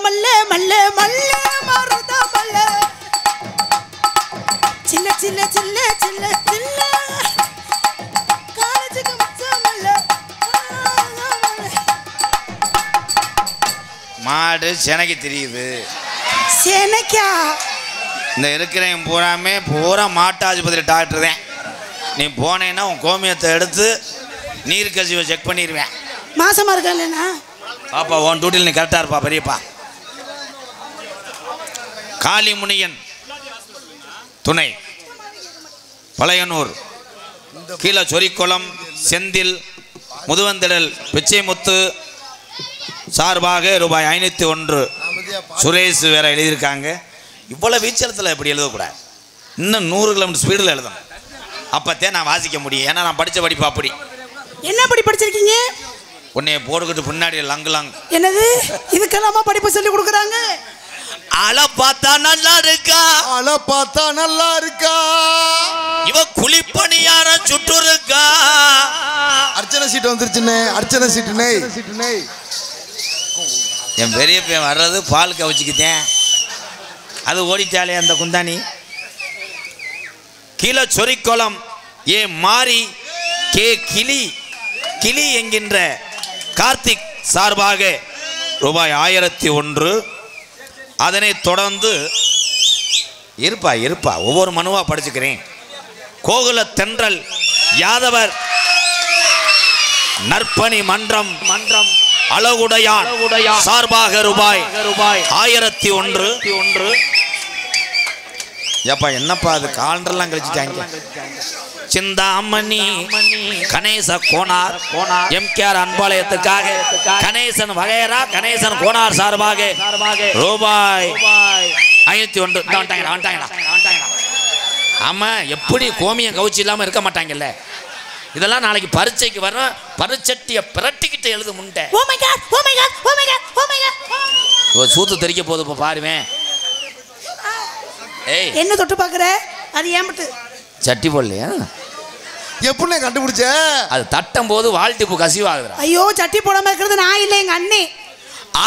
மல்ல மல்ல மல்ல மருத மல்ல சின்ன சின்ன சின்ன சின்ன சின்ன காலேஜுக்கு மல்ல மாடு செனக்கு தெரியுது. செனக்கா? இந்த இருக்கிறேன் பூராமே பூரா மாட்டு ஆஸ்பத்திரி டாக்டர் தான். நீ போனேன்னா உன் கோமியத்தை எடுத்து நீர் கசிவை செக் பண்ணிடுவேன். மாசமா இருக்கா இல்லைண்ணா? பாப்பா உன் டியூட்டியில் நீ கரெக்டாக இருப்பா பெரியப்பா. காளிமுனியன் துணை பழையனூர் கீழே சொரிக்குளம் செந்தில் முதுவந்திடல் பிச்சைமுத்து சார்பாக ரூபாய் 501 சுரேஷ் வேற எழுதியிருக்காங்க. இவ்வளோ வீச்சலத்தில் எப்படி எழுதக்கூடாது, இன்னும் 100 கிலோமீட்டர் ஸ்பீடில் எழுதணும். அப்போத்தே நான் வாசிக்க முடியும். ஏன்னா நான் படித்த படிப்பு அப்படி. என்ன படிச்சிருக்கீங்க? உன்னைய போட்டுக்கிட்டு பின்னாடி லங்குலாங். என்னது இதுக்கெல்லாமா படிப்பு சொல்லி கொடுக்குறாங்க? அல பார்த்தா நல்லா இருக்கா, அல பார்த்தா நல்லா இருக்கா, இவ குளிப்பணியார சுட்டு இருக்கா. அர்ச்சனை சீட்டு வந்துருச்சுன்னே, அர்ச்சனை சீட்டுனே. என் பெரிய பையன் வர்றது பால் கவச்சிக்கிட்டேன், அது ஓடிட்டாலே அந்த குந்தாணி. கீழே சொரிக்குளம் ஏ மாறி கே கிளி கிளி என்கின்ற கார்த்திக் சார்பாக ரூபாய் 1001. அதனை தொடர்ந்து இருப்பா ஒவ்வொரு மனுவா படிச்சுக்கிறேன். கோகுல தென்றல் யாதவர் நற்பணி மன்றம் அழகுடையான் சார்பாக ரூபாய் 1001. ஏப்பா என்னப்பா அது காலண்டர்லாம் கழிச்சுட்டாங்க. சிந்தாமணி கணேச கோனார் எம்கேஆர் அன்பாலயத்துக்காக கணேசன் வகையரா கணேசன் கோனார் சார்பாக ரூபாய் 501. ஆமா, எப்படி கோமியம் கவுச்சி இல்லாம இருக்க மாட்டாங்கல்ல. இதெல்லாம் நாளைக்கு பரீட்சைக்கு வரும். பரீட்சட்டிய பிரட்டிக்கிட்டு எழுது முண்டை. சூத்து தெரிக்க போகுது இப்ப பாருவேன். ஏய் என்ன தொட்டு பாக்குற? அது ஏம்பட்டு சட்டி போடலையா? எப்படின்னு கண்டுபிடிச்ச? அது தட்டும் போது வாழ்த்திப்பு கசிவாகுதுடா. ஐயோ, சட்டி போடாம இருக்கிறது நான் இல்லை, எங்க அண்ணே.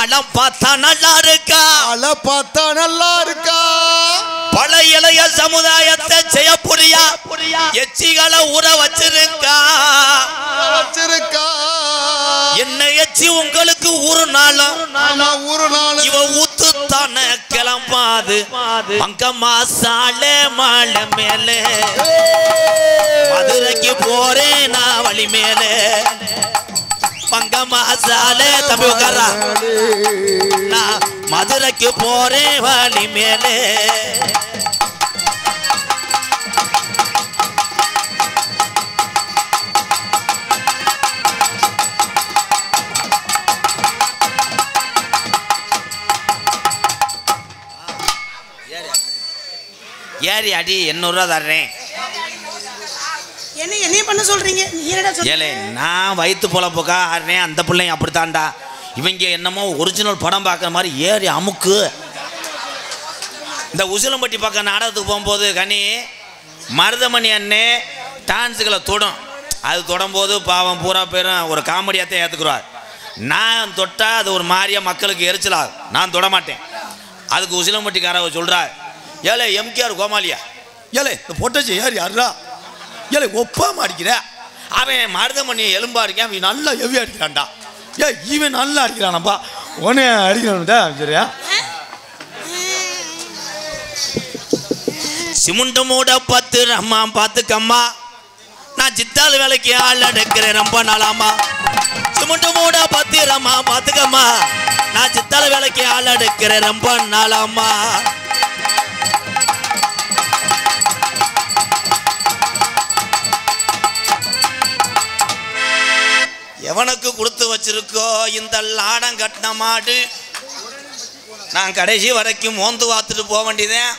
அல பார்த்தா நல்லா இருக்கா, அல பார்த்தா நல்லா இருக்கா, பல இளைய சமுதாயத்தை செய்யப்புரியா எச்சிகளை ஊற வச்சிருக்கா. என்ன எச்சி உங்களுக்கு ஒரு நாளும் இவ ஊத்துத்தான கிளம்பாது. பங்கம்மா சாலை மாலை மேலே மதுரைக்கு போறேன் நான் வழி மேலே. பங்கம்மா சாலை தம்பி உட்காரா, நான் மதுரைக்கு போறேன் வழி மேலே. ஏறி அடி 800 ரூபா தர்றேன். என்ன பண்ண சொல்றீங்க? ஏலே நான் வயிற்று பொழப்புக்கா ஆடுறேன். அந்த பிள்ளைங்க அப்படித்தான்டா. இவங்க என்னமோ ஒரிஜினல் படம் பார்க்குற மாதிரி ஏறி அமுக்கு. இந்த உசிலம்பட்டி பக்கம் நாடகத்துக்கு போகும்போது கனி மருதமணி அண்ணே டான்ஸுகளை தொடும். அது தொடும்போது பாவம் பூரா பேரும் ஒரு காமெடியாகத்தான் ஏற்றுக்குறார். நான் தொட்டால் அது ஒரு மாதிரியாக மக்களுக்கு எரிச்சலாகும். நான் தொட மாட்டேன். அதுக்கு உசிலம்பட்டிக்காரவ சொல்கிறார், ஏலே எம்கேஆர் கோமாளியா, ஏலே இந்த பொட்டச்சி ஏறி யாருடா, ஏலே ஒப்பா மாடிக்கிற. அவன் மருதமணி எலும்பா இருக்கேன், அவன் நல்லா எவ்வி அடிக்கிறான்டா. இவன் நல்லா அடிக்கிறானப்பா, உடனே அடிக்கிறான்டா. சரியா? சிமுண்டு மூட 10 ரம்மா பார்த்துக்கம்மா, நான் சித்தாள் வேலைக்கு ஆள் எடுக்கிறேன் ரொம்ப நாளாமா. சிமுண்டு மூட 10 ரம்மா பார்த்துக்கம்மா, நான் சித்தாள் வேலைக்கு ஆள் எடுக்கிறேன் ரொம்ப நாளாமா. எவனுக்கு கொடுத்து வச்சிருக்கோ இந்த லாடம் கட்டின மாடு, நான் கடைசி வரைக்கும் மோந்து பார்த்துட்டு போக வேண்டியதேன்.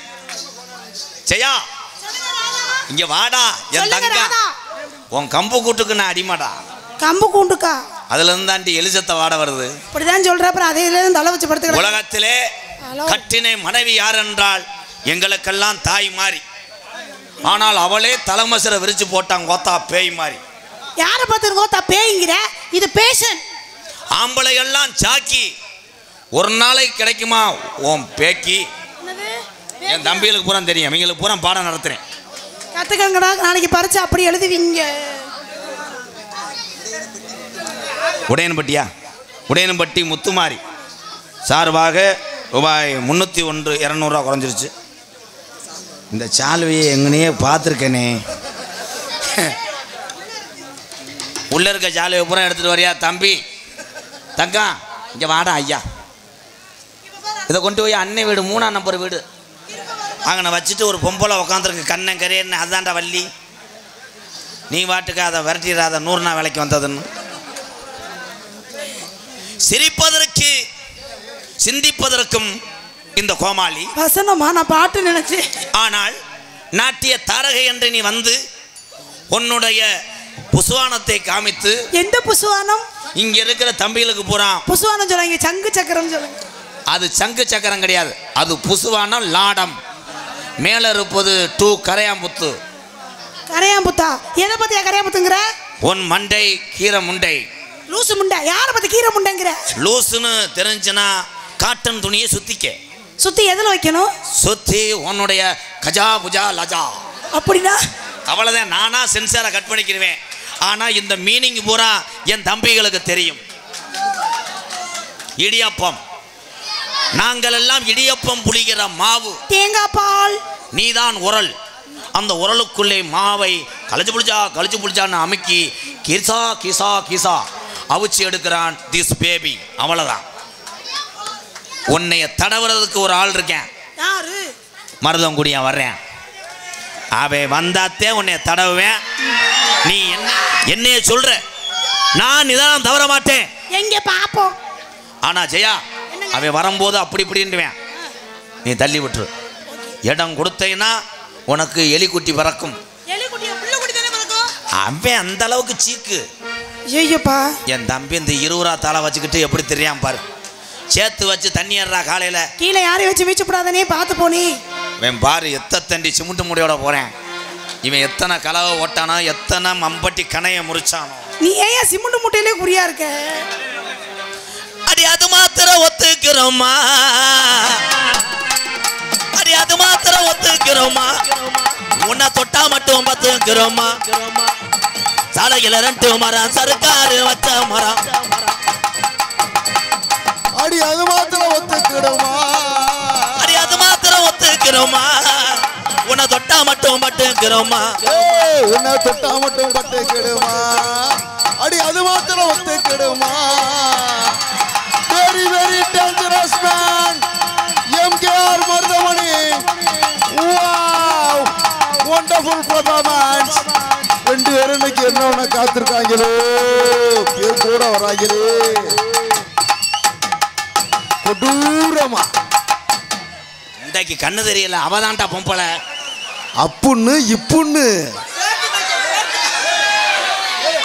செய்யா இங்க வாடா என் தங்க, உன் கம்பு கூட்டுக்கு நான் அடிமாடா. கம்பு கூண்டுக்கா? அதுல இருந்து தாண்டி எலிசத்தை வாட வருது. இப்படிதான் சொல்ற. அப்புறம் அதையில தலை வச்சு படுத்துக்க. உலகத்திலே கட்டினை மனைவி யார் என்றால் எங்களுக்கெல்லாம் தாய் மாறி. ஆனால் அவளே தலைமசரை விரிச்சு போட்டான் கோத்தா பேய் மாறி. யாரை பார்த்து கோத்தா பேய்ங்கிற? இது பேஷன். ஆம்பளை எல்லாம் சாக்கி ஒரு நாளைக்கு கிடைக்குமா உன் பேக்கி? என் தம்பிகளுக்கு பூரா தெரியும், அவங்களுக்கு பூரா பாடம் நடத்துறேன். கத்துக்கங்கடா, நாளைக்கு பறிச்சு அப்படி எழுதுவீங்க. உடையன்பட்டியா? உடையன்பட்டி முத்துமாரி சார்பாக ரூபாய் 301 200 குறைஞ்சிருச்சு. இந்த சால்வையை எங்கனையே பார்த்துருக்கேனே. உள்ள இருக்க சால்வையை பூரா எடுத்துட்டு வரியா தம்பி? தங்கம் இங்கே வாடா ஐயா, இதை கொண்டு போய் அன்னை வீடு 3ஆம் நம்பர் வீடு அங்கே வச்சுட்டு ஒரு பொம்பளை உட்காந்துருக்கு கண்ணன் கரையன்னு. அதான்டா வள்ளி, நீ வாட்டுக்கு அதை விரட்டிடாத 100 நாள் வேலைக்கு வந்ததுன்னு. சிரிப்பதற்கு சிந்திப்பதற்கும் இந்த கோமாளி வசனமா நான் பாட்டு நினைச்சேன். ஆனால் நாட்டிய தாரகை என்று நீ வந்து உன்னுடைய புசுவானத்தை காமித்து. எந்த புசுவானம்? இங்க இருக்கிற தம்பிகளுக்கு பூரா புசுவானம் சொல்லுங்க, சங்கு சக்கரம் சொல்லுங்க. அது சங்கு சக்கரம் கிடையாது, அது புசுவானம் லாடம். மேல இருப்பது 2 கரையாம்புத்து. கரையாம்புத்தா? எதை பத்தியா கரையாம்புத்துங்கிற? உன் மண்டை கீரை முண்டை. லூசு முண்டை? யாரை பத்தி கீரை முண்டைங்கிற? லூசுன்னு தெரிஞ்சுன்னா காட்டன் துணியை சுத்திக்க. சுத்தி எதுல வைக்கணும்? சுத்தி உன்னுடைய கஜா புஜா லஜா. அப்படின்னா அவ்வளவுதான். நானா சென்சாரை கட் பண்ணிக்கிறேன். ஆனா இந்த மீனிங் பூரா என் தம்பிகளுக்கு தெரியும். இடியப்பம், நாங்கள் எல்லாம் இடியப்பம் புளிகிற மாவு, தேங்காய் பால். நீதான் உரல். அந்த உரலுக்குள்ளே மாவை கழிச்சு புளிச்சான்னு அமுக்கி கிசா கிசா கிசா அவிச்சு எடுக்கிறான் திஸ் பேபி. அவ்வளவுதான். உன்னைய தடவுறதுக்கு ஒரு ஆள் இருக்கேன். யாரு? மருதங்குடியா வர்றேன். அவன் வந்தாத்தே உன்னைய தடவுவேன். நீ என்னைய சொல்ற, நான் நிதானம் தவற மாட்டேன். எங்க பாப்போம். ஆனா ஜெயா, அவன் வரும்போது அப்படி இப்படின்னுவேன், நீ தள்ளி விட்டுரு. இடம் கொடுத்தேன்னா உனக்கு எலிக்குட்டி பறக்கும். அவன் அந்த அளவுக்கு சீக்கு. ஐயோப்பா, என் தம்பி இந்த 20 ரூபா தலை வச்சுக்கிட்டு எப்படி தெரியாம பாரு. சேர்த்து வச்சு தண்ணி ஏறா காலையில. கீழே யாரையும் வச்சு வீச்சப்படாதனே, பார்த்து போனே. இவன் பாரு எத்தண்டி சிமெண்ட் மூடையோட போறேன். இவன் எத்தனை கலவை ஓட்டானோ, எத்தனை மம்பட்டி கணைய முறிச்சானோ. நீ ஏன் சிமெண்ட் மூட்டையிலே குறியா இருக்க? அடி அது மாத்திரம் ஒத்துக்கிறோமா, அடி அது மாத்திரம் ஒத்துக்கிறோமா, உன்னை தொட்டா மட்டும் பத்துக்கிறோமா. சாலையில 2 மரம் சர்க்காரு வச்ச மரம். அடி அது மாத்திரம் ஒத்துக்கிடுமா, அடி அது மாத்திரம் ஒத்துக்கிறோமா, உன்னை தொட்டா மட்டும் பட்டுக்கிறோமா. உன்னை தொட்டா மட்டும் பட்டுக்கிடுமா, அடி அது மாத்திரம் ஒத்துக்கிடுமா. Very very dangerous man MKR Maruthamani. Wow, wonderful performance. 2 பேரும் இன்னைக்கு என்ன காத்திருக்காங்களோ, பேர் கூட வராங்களே. கொடூரமா இன்றைக்கு கண்ணு தெரியல, அவதான்டா பொம்பளை. அப்புன்னு இப்புன்னு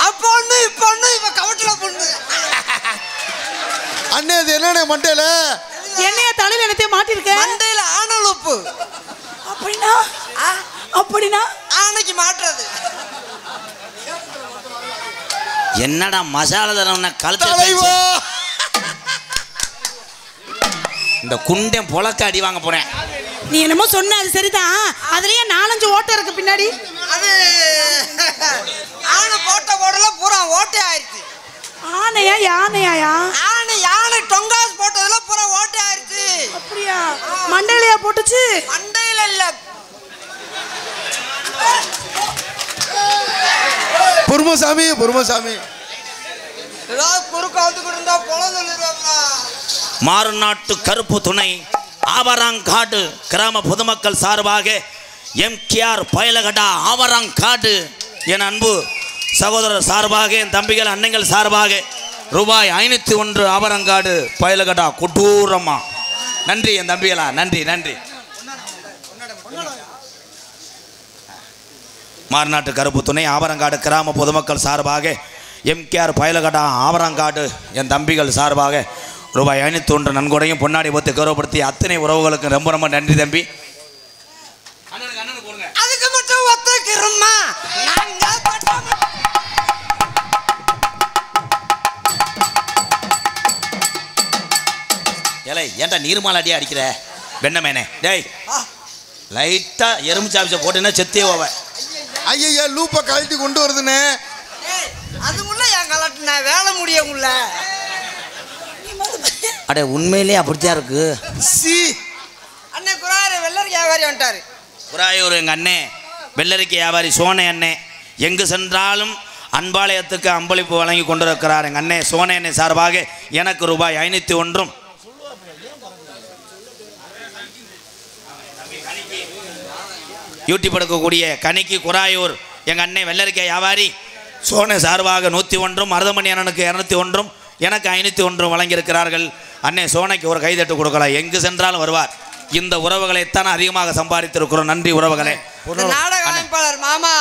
அப்பொண்ணு இப்பொண்ணு இவ கவட்டல பொண்ணு. அண்ணே அது என்னண்ணே மண்டையில? என்னைய தலையில என்னத்தையும் மாட்டிருக்க? மண்டையில ஆணல் உப்பு. அப்படின்னா அப்படின்னா ஆணைக்கு மாட்டுறது. என்னடா மசாலா தரம்னா கழுத்து. இந்த குண்டன் பொழக்க அடி வாங்க போறேன். நீ என்னமோ சொன்ன, அது சரிதான். அதுலயே 4-5 ஓட்டை இருக்கு பின்னாடி. அது ஆணை போட்ட போடல பூரா ஓட்டை ஆயிடுச்சு. ஆனையா யானையா? யானை டொங்காஸ் போட்டதுல பூரா ஓட்டை ஆயிடுச்சு. அப்படியா? மண்டையிலயா போட்டுச்சு? மண்டையில இல்ல. பொறுமசாமி பொறுமசாமி ஏதாவது குறுக்க வந்து இருந்தா பொழந்து சொல்லிடுவாங்களா? மாறுநாட்டு கருப்பு துணை ஆவராங்காடு கிராம பொதுமக்கள் சார்பாக எம்கேஆர் பயலகடா ஆவராங்காடு என் அன்பு சகோதரர் சார்பாக, என் தம்பிகள் அண்ணங்கள் சார்பாக ரூபாய் 501 ஆவரங்காடு பயலகடா கொடூரமா. நன்றி என் தம்பிகளா, நன்றி நன்றி. மாறுநாட்டு கருப்பு துணை ஆவரங்காடு கிராம பொதுமக்கள் சார்பாக எம்கேஆர் பயலகடா ஆவரங்காடு என் தம்பிகள் சார்பாக ரூபாய் 501 நன்கொடையும் பொன்னாடி போத்து கௌரவப்படுத்தி அத்தனை உறவுகளுக்கு ரொம்ப ரொம்ப நன்றி தம்பி. அதுக்கு மட்டும் ஒத்துக்கிறோமா? ஏலே ஏன்டா நீர்மால் அடியா அடிக்கிற வெண்ணமேனே டேய் லைட்டா எறும்பு சாப்பிச்ச போட்டுன்னா செத்தே போவ ஐயா லூப்பை கழட்டி கொண்டு வருதுண்ணே. அது முள்ள என் கலட்டுன வேலை முடிய முள்ள. அடே உண்மையிலேயே அப்படித்தான் இருக்கு. சி அண்ணே குராரு வெள்ளரிக்கை வியாபாரி வந்துட்டாரு. குராயூர் எங்கள் அண்ணே வெள்ளரிக்கை வியாபாரி சோனை அண்ணே எங்கு சென்றாலும் அன்பாலயத்துக்கு அம்பளிப்பு வழங்கி கொண்டிருக்கிறார். எங்கள் அண்ணே சோனை அண்ணே சார்பாக எனக்கு ரூபாய் 501 யூடியூப் எடுக்கக்கூடிய கணிக்கு குராயூர் எங்கள் அண்ணே வெள்ளரிக்கை வியாபாரி சோனை சார்பாக 101 மருதமணி அண்ணனுக்கு 201 எனக்கு 501 வழங்கியிருக்கிறார்கள். அண்ணே சோனைக்கு ஒரு கைதட்டு கொடுக்கலாம். எங்கு சென்றாலும் வருவார். இந்த உறவுகளைத்தான் அதிகமாக சம்பாதித்திருக்கிறோம். நன்றி உறவுகளே. நாடக அமைப்பாளர் மாமா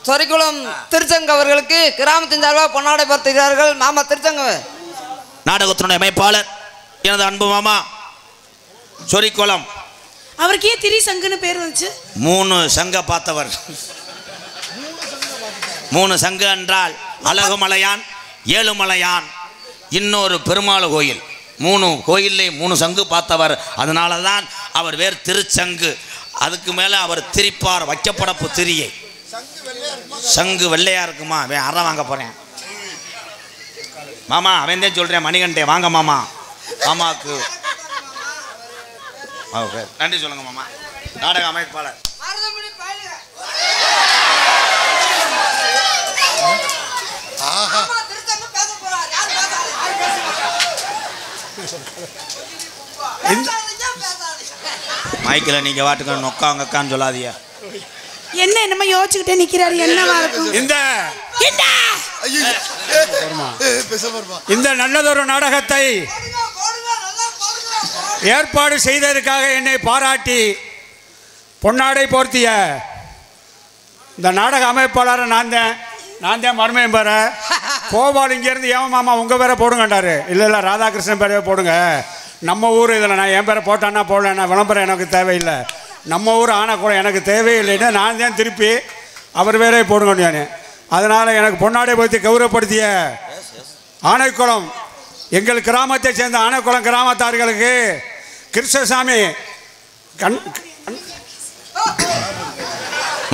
சொரிக்குளம் திருச்சங்க அவர்களுக்கு கிராமத்தின் சார்பாக பொன்னாடை படுத்துகிறார்கள். மாமா திருச்சங்க நாடகத்தினுடைய அமைப்பாளர் எனது அன்பு மாமா சொரிக்குளம். அவருக்கு ஏன் திரிசங்குன்னு பேர் வந்துச்சு? 3 சங்க பார்த்தவர். 3 சங்கு என்றால் அழகுமலையான், ஏழுமலையான், இன்னொரு பெருமாள் கோயில். 3 கோயிலே 3 சங்கு பார்த்தவர். அதனால தான் அவர் வேறு திருச்சங்கு. அதுக்கு மேலே அவர் திரிப்பார் வைக்கப்படப்பு திரியை. சங்கு வெள்ளையா இருக்குமா? அவன் அற வாங்க போறேன் மாமா. அவன் தான் சொல்றேன் மணிகண்டே வாங்க மாமா. மாமாவுக்கு நன்றி சொல்லுங்க மாமா. நாடக அமைப்பாளர் மைக்கில் நீங்க வாட்டுக்க நொக்காங்கக்கான்னு சொல்லாதீங்க. என்ன என்னமா யோசிச்சுக்கிட்டே நிக்கிறாரு? என்னவா இருக்கும்? இந்த நல்லதொரு நாடகத்தை ஏற்பாடு செய்ததற்காக என்னை பாராட்டி பொன்னாடை போர்த்திய இந்த நாடக அமைப்பாளரை நான் தான் மருமையும் பேர கோபால் இங்கேருந்து ஏன் மாமா உங்கள் பேரை போடுங்கண்டாரு. இல்லை ராதாகிருஷ்ணன் பேரே போடுங்க. நம்ம ஊர் இதில் நான் என் பேரை போட்டான்னா போடலன்னா விளம்பரம் எனக்கு தேவையில்லை. நம்ம ஊர் ஆனைக்குளம் எனக்கு தேவையில்லைன்னு நான் தான் திருப்பி அவர் பேரே போடுங்க நான். அதனால் எனக்கு பொன்னாடை போர்த்தி கௌரவப்படுத்திய ஆனைக்குளம் எங்கள் கிராமத்தை சேர்ந்த ஆனைக்குளம் கிராமத்தார்களுக்கு கிருஷ்ணசாமி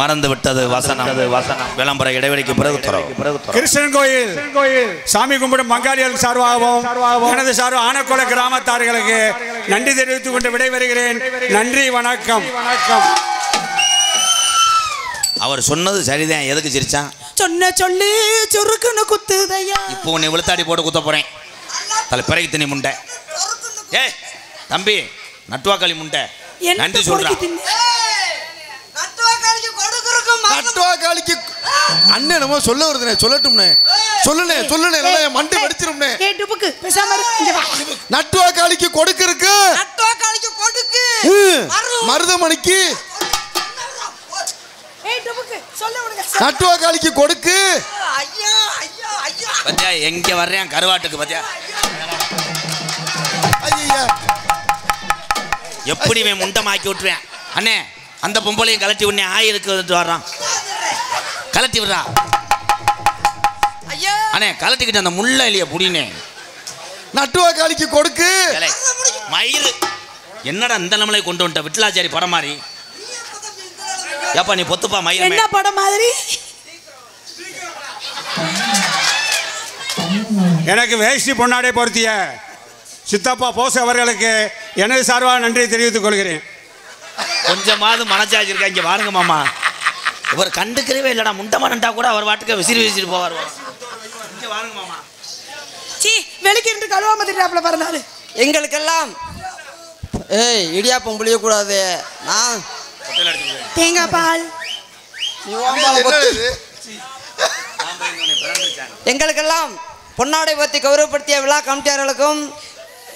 மறந்து விட்டது வசனம். விளம்பர இடைவெளிக்கு பிறகு கிருஷ்ணன் கோயில் சாமி கும்பிடும் பங்காளிகள் சார்பாகவும் எனது சார்பு ஆனைக்குள கிராமத்தார்களுக்கு நன்றி தெரிவித்துக் கொண்டு விடைபெறுகிறேன். நன்றி, வணக்கம். அவர் சொன்னது சரிதான். எதுக்கு சிரிச்சான்? சொன்ன சொல்லி சுருக்குன்னு குத்துதையா. இப்போ உன்னை விழுத்தாடி போட்டு குத்த போறேன். தலை பிறகு திணி முண்டை. ஏ தம்பி நட்டுவாக்களி முண்டை நன்றி சொல்றான். நட்டுவாக்காளிக்கு அண்ணன் நம்ம சொல்ல வருதுனே. சொல்லட்டும்னே சொல்லுனே மண்டை வடிச்சிரும்னே. நட்டுவாக்காளிக்கு கொடுக்கு மருதமணிக்கு நட்டுவாக்காளிக்கு கொடுக்கு. பத்தியா எங்க வர்றேன் கருவாட்டுக்கு பத்தியா எப்படி முண்டமாக்கி விட்டுருவேன். அண்ணே அந்த பொம்பளையும் கலட்டி உடனே ஆயிருக்கு வர்றான். கலட்டி விடுறா அண்ணே. கலட்டிக்கிட்டு அந்த முள்ள இல்லையா புடினே. நட்டுவாக்காளிக்கு கொடுக்கு மயிறு. என்னடா இந்த நம்மளை கொண்டு வந்துட்ட விட்டலாச்சாரி படம் மாதிரி. ஏப்பா நீ பொத்துப்பா மயிறு. என்ன படம் மாதிரி? எனக்கு வேஷ்டி பொன்னாடை பொருத்திய சித்தப்பா போஸ் அவர்களுக்கு எனது சார்பாக நன்றி தெரிவித்துக் கொள்கிறேன். கொஞ்சமாவது மனச்சாட்சி இருக்கா? இங்கே பாருங்க மாமா, இவர் கண்டுக்கிறவே இல்லைடா. முண்டமானண்டா கூட அவர் வாட்டுக்கு விசிறிட்டு போவார். இங்கே பாருங்க மாமா. சீ வெளிக்கு இருந்து கழுவாம திட்டாப்புல பிறந்தாரு. எங்களுக்கெல்லாம் இடியாப்பம் புளிய கூடாது. நான் தேங்காய் பால் எங்களுக்கெல்லாம் பொன்னாடை பற்றி கௌரவப்படுத்திய விழா கமிட்டியாளர்களுக்கும்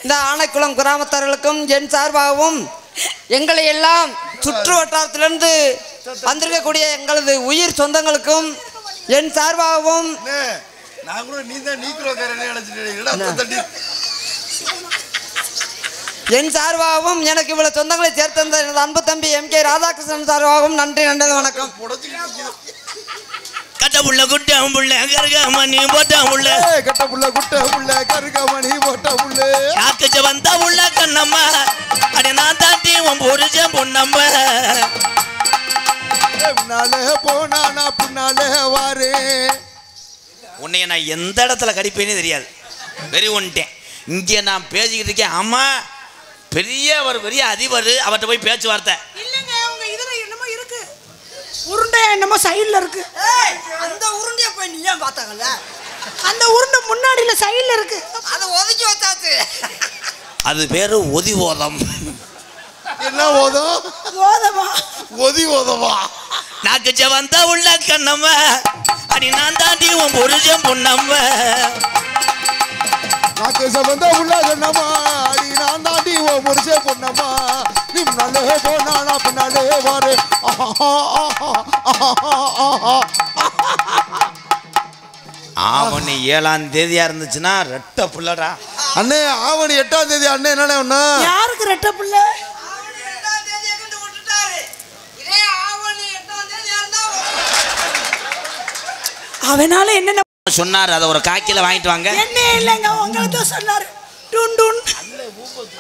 இந்த ஆனைக்குளம் கிராமத்தார்களுக்கும் என் சார்பாகவும் எங்களை எல்லாம் சுற்று வட்டாரத்திலிருந்து வந்திருக்கக்கூடிய எங்களது உயிர் சொந்தங்களுக்கும் என் சார்பாகவும் எனக்கு இவ்வளவு சொந்தங்களை சேர்த்திருந்த எனது அன்பு தம்பி MK ராதாகிருஷ்ணன் சார்பாகவும் நன்றி வணக்கம். கட்டப்புள்ள குட்டமுள்ள கருகாமணி போட்டமுள்ள கட்டப்புள்ள குட்டமுள்ள கருகாமணி போட்டமுள்ள காக்கச்ச வந்த உள்ள கண்ண புருஷன் பொண்ணம்ப முன்னாலே போனா நான் பின்னாலே வாரு. உன்னைய நான் எந்த இடத்துல கடிப்பேனே தெரியாது. வெறி ஒன்ட்டேன் இங்கே நான் பேசிக்கிட்டு இருக்கேன். ஆமா பெரிய அதிபர் அவர்கிட்ட போய் பேச்சுவார்த்தை இல்லங்க. உங்க இதுல என்னமோ இருக்கு, உருண்டை என்னமோ சைடுல இருக்கு. அந்த உருண்டையை போய் நீ ஏன் பார்த்தாங்கல்ல? அந்த உருண்டை முன்னாடியில சைடுல இருக்கு. அதை ஒதுக்கி வச்சாச்சு. அது பேரு ஒதி ஓதம். என்ன ஓதம்? ஓதமா? ஒதி ஓதமா? நாக்கு வந்த உள்ள கண்ணம்ம அடி நான் தாண்டி உன் புருஷன் பொண்ணம்ம. நாக்கு சம்பந்த உள்ள கண்ணம்மா அடி நான் தாண்டி உன் புருஷன் பொண்ணம்மா. நீ முன்னாலே போனா நான் பின்னாலே வாரு. ஆவணி 7ஆம் தேதியா இருந்துச்சுன்னா ரெட்ட புள்ளடா. அண்ணே ஆவணி 8ஆம் தேதி அண்ணே என்னண்ணே ஒண்ணு? யாருக்கு ரெட்ட பிள்ளை? அவனால என்னென்ன சொன்னாரு, அதை ஒரு காக்கில வாங்கிட்டு வாங்க. என்ன இல்லைங்க, உங்களை தான் சொன்னாரு. டுன் டுன்.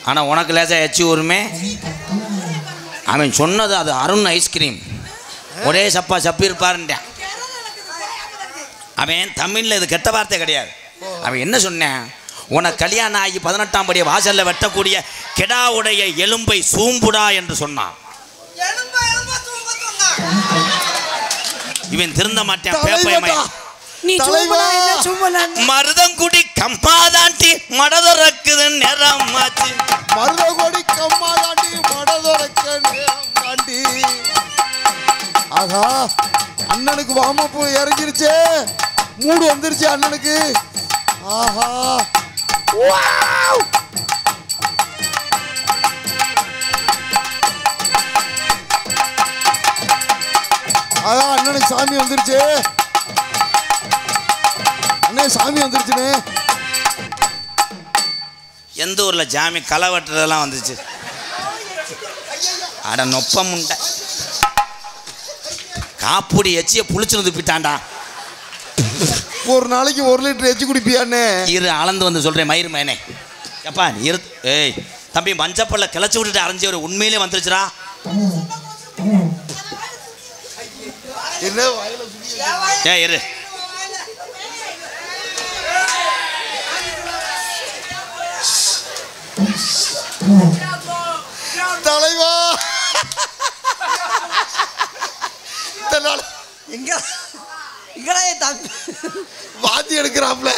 ஆனா உனக்கு லேசா எச்சி ஊருமே. அவன் சொன்னது அது அருண் ஐஸ்கிரீம். ஒரே சப்பா சப்பி இருப்பாருன்ட்டான். அவன் தமிழ்ல இது கெட்ட வார்த்தை கிடையாது. அவன் என்ன சொன்னான், உனக்கு கல்யாணம் ஆகி 18ஆம் படி வாசல்ல வெட்டக்கூடிய கெடாவுடைய எலும்பை சூம்புடா என்று சொன்னான். இவன் திருந்த மாட்டான். பேப்பை நீ சும்மா என்ன சும்மா மருதங்குடி கம்மாதாண்டி மடதொரக்குது நேரமாச்சு. மருதங்குடி கம்மாதாண்டி மடதொரக்க நேரம் தாண்டி. ஆகா அண்ணனுக்கு வாமப்பு இறங்கிருச்சே, மூடு வந்துருச்சு அண்ணனுக்கு. ஆஹா ஆஹா அண்ணனுக்கு சாமி வந்துருச்சு. அண்ணே சாமி வந்துருச்சுனே. எந்த ஊர்ல ஜாமி களை வெட்டுறதெல்லாம் வந்துச்சு. அட நொப்பம் உண்ட காப்பூடி எச்சிய புளிச்சுன்னு துப்பிட்டான்டா. ஒரு நாளைக்கு 1 லிட்டர் எச்சி குடிப்பியாண்ணே? இரு அளந்து வந்து சொல்றேன். மயிறு மேனே எப்பா இரு. ஏய் தம்பி மஞ்சப்பல்ல கிளச்சி விட்டுட்டு அரைஞ்சவர் உண்மையிலே வந்துருச்சுடா. என்ன ஏ இரு. தலைவா வாந்தி எடுக்கிறாப்ல.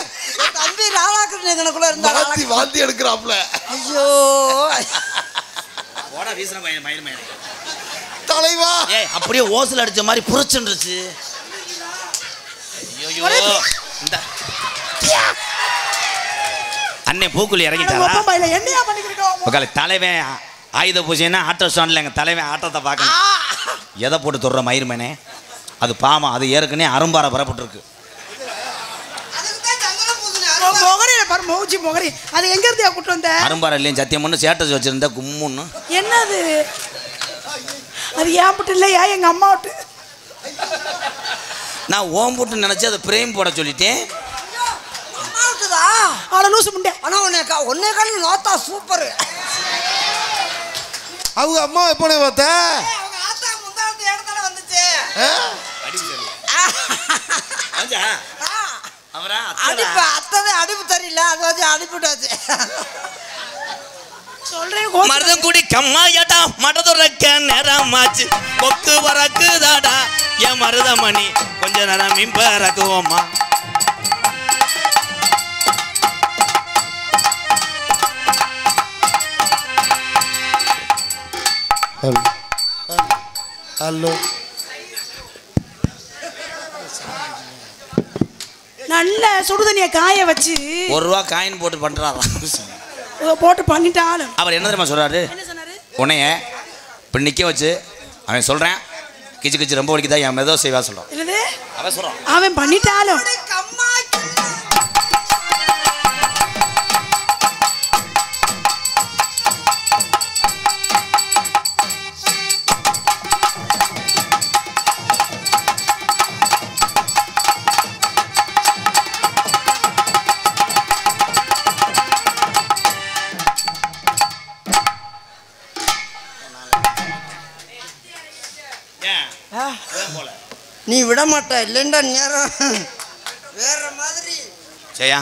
தம்பி ராதாகிருஷ்ணனுக்குள்ள இருந்தா வாந்தி எடுக்கிறாப்ல. ஐயோ தலைவா ஏய் அப்படியே ஓசல் அடிச்ச மாதிரி புரிச்சுருச்சு. ஐயோ இந்த அண்ணே பூக்குழி இறங்கிட்டாரா? என்னையா பண்ணிக்கிட்டோம்? உக்கால தலைவன் ஆயுத பூஜைன்னா ஆட்டோ ஸ்டாண்ட்ல எங்க தலைவன் ஆட்டத்தை பார்க்கணும். எதை போட்டு தொடுற மயிர்மேனே அது பாமா. அது ஏற்கனவே அரும்பாறை பரப்பட்டுருக்கு. அது எங்க இருந்து கூட்டு வந்த? அரும்பாறை இல்லையும் சத்தியம் பண்ணு சேட்டஸ் வச்சிருந்த கும்முன்னு. என்னது அது? ஏன் புட்டு இல்லையா எங்க அம்மா விட்டு? நான் ஓம் புட்டு நினைச்சு அதை பிரேம் போட சொல்லிட்டேன். சூப்பர். அவங்க அம்மா எப்போ பார்த்த? அடிப்பு தெரியல, அது வச்சு அடிப்புட்டாச்சு. மருதங்குடி கம்மாயாட்டா மடதுறக்க நேரமாச்சு. கொக்கு வரக்குதாடா என் மருதமணி கொஞ்ச நேரம் மீன் பறக்குவோமா. ஹலோ நல்ல சுடுதண்ணியை காய வச்சு ₹1 காயின் போட்டு பண்றாரா? போட்டு பண்ணிட்டாலும் அவர் என்ன தெரியுமா சொல்றாரு? உன்னைய இப்ப நிக்க வச்சு அவன் சொல்றேன் கிச்சு கிச்சு ரொம்ப வலிக்குதா என் மெதோ செய்வா சொல்றான். அவன் சொல்றான் அவன் பண்ணிட்டாலும் போல நீ விட மாட்ட இல்லைண்டா நேரம் வேற மாதிரி. ஜெயா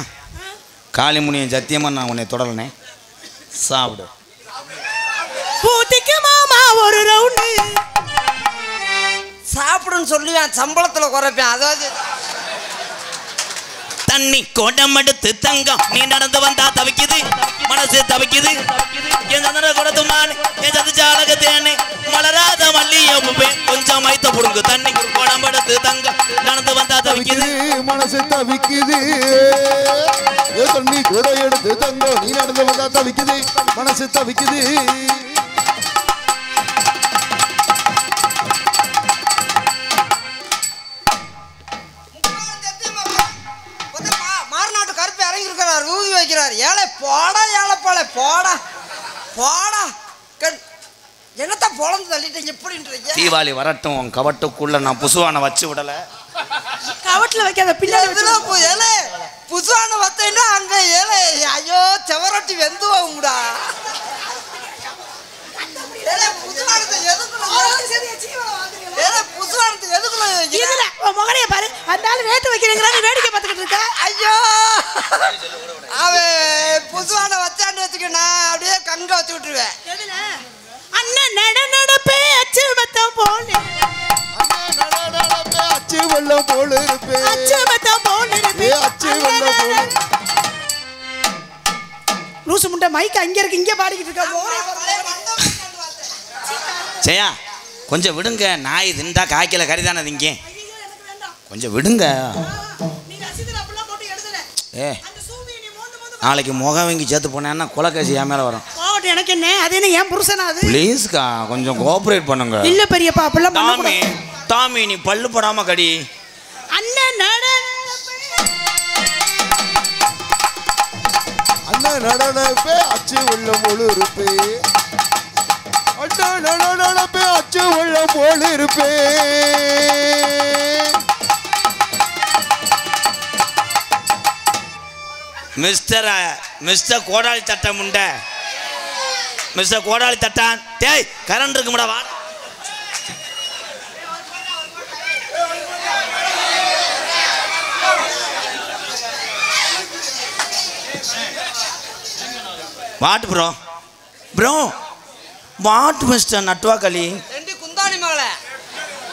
காளிமுனியன் சத்தியமா நான் உன்னை தொடலனே. சாப்பிடு. பூத்திக்கு மாமா ஒரு ரவுண்டு சாப்பிடுன்னு சொல்லுவேன், சம்பளத்துல குறைப்பேன். அதாவது தண்ணி கோடம் எடுத்து தங்கம் நீ நடந்து வந்தா தவிக்குது மனசு தவிக்குது. என் சந்தன கொடுத்துமான் என் சதுச்சாலக தேனே மலராத மல்லியப்பூவே கொஞ்சம் மைத்த புடுங்கு. தண்ணி கோடம் எடுத்து தங்கம் நடந்து வந்தா தவிக்குது மனசு தவிக்குது. தண்ணி கூட எடுத்து தங்கம் நீ நடந்து வந்தா தவிக்குது மனசு தவிக்குது. மாறுநாட்டு கருப்பு இறங்கி இருக்கிறார், ஊதி வைக்கிறார். ஏழை போடா ஏழைப்பாளை போடா போடா. என்னத்த பொழந்து தள்ளிட்டீங்க எப்படின்றீங்க? தீபாவளி வரட்டும் உன் கவட்டுக்குள்ள நான் புசுவான வச்சு விடல. கவட்டில் வைக்காத பின்னாடி ஏழை புதுவான வத்தேன்னா அங்க ஏழை ஐயோ செவரொட்டி வெந்து போகும்டா. மகனைய பாரு அந்த ரேட்டு வைக்கிறீங்களா வேடிக்கை பார்த்துக்கிட்டு இருக்க. ஐயோ அவன் புதுவான வச்சாண்டு வச்சுக்க நான் அப்படியே கங்க வச்சு விட்டுருவேன். அண்ணன் நட நடப்பே அச்சு மத்தம் போல அச்சு வெள்ளம் போல இருப்பே அச்சு மத்தம் போல இருப்பே அச்சு வெள்ளம் போல. லூசு முண்டை மைக் அங்க இருக்கு இங்க பாடிக்கிட்டு இருக்க. ஜெயா கொஞ்சம் விடுங்க. நாய் திண்டா காய்க்கல கறிதானே திங்க. கொஞ்சம் விடுங்க. ஏ நாளைக்கு முகம் வாங்கி சேர்த்து போனேன்னா குலக்கேசி என் மேலே வரும். எனக்கு என்ன அது என்ன என் புருஷனா அது? ப்ளீஸ்க்கா கொஞ்சம் கோஆப்ரேட் பண்ணுங்க. இல்ல பெரியப்பா அப்படிலாம் டாமி டாமி நீ பல்லு போடாம கடி. அண்ணன் நட அண்ணன் நடனப்பே அச்சு வெள்ளம் போல இருப்பே அண்ணன் நடனப்பே அச்சு வெள்ளம் போல இருப்பே. மிஸ்டர் கோடாளி தட்டம் உண்ட மிஸ்டர் கோடாளி தட்டான். டேய் கரண்ட் இருக்கும்டா வா. What bro bro what mister நட்வாக்களி. குந்தாணி மகளே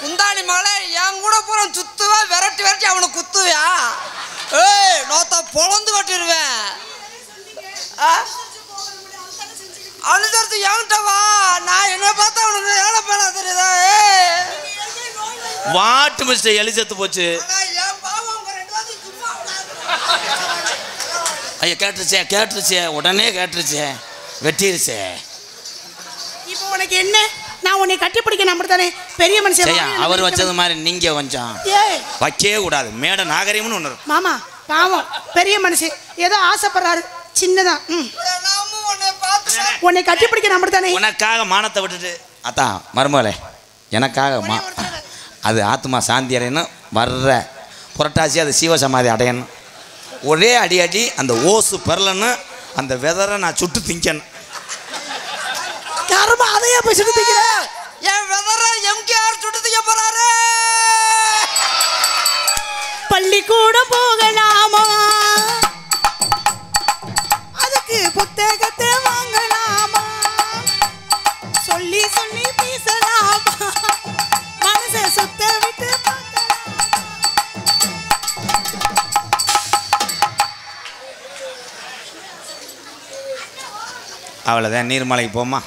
குந்தாணி மகளே என் கூட பூரா சுத்துவா விரட்டி விரட்டி அவனை குத்துவியா? ஏய் நோத்தா பொழந்து கட்டிடுவேன். அனுசரித்து என்கிட்ட வா. நான் என்ன பார்த்தா அவனுக்கு ஏழை பேனா தெரியுதா? வாட் மிஸ்டர் எலி செத்து போச்சு. ஐயா கேட்டுருச்சே உடனே கேட்டுருச்சே வெட்டிருச்சே. இப்போ உனக்கு என்ன? நான் உன்னை கட்டி பிடிக்க நம்பர் தானே பெரிய மனுஷன். அவர் வச்சது மாதிரி நீங்க கொஞ்சம் வைக்கவே கூடாது. மேட நாகரிகம்னு ஒன்று இருக்கும். மாமா பாவம் பெரிய மனுஷன் ஏதோ ஆசைப்படுறாரு சின்னதான். உன்னை கட்டி பிடிக்க நம்பர் தானே. உனக்காக மானத்தை விட்டுட்டு அதான் மருமகளே எனக்காக அது ஆத்மா சாந்தி அடையணும். வர்ற புரட்டாசி அது சிவசமாதி அடையணும். ஒரே அடி அடி அந்த ஓசு பெறலன்னு அந்த வெதரை நான் சுட்டு திங்கணும். யாருமா அதையே போய் சுட்டு திங்கிற? என் வெதரை எம்கேஆர் சுட்டு திங்க போறாரு. பள்ளிக்கூடம் போகலாமா? அதுக்கு புத்தகத்தை வாங்கலாமா? சொல்லி சொல்லி பேசலாமா? மனசை சுத்த விட்டு அவ்வளோதான். நீர்மலைக்கு போமா.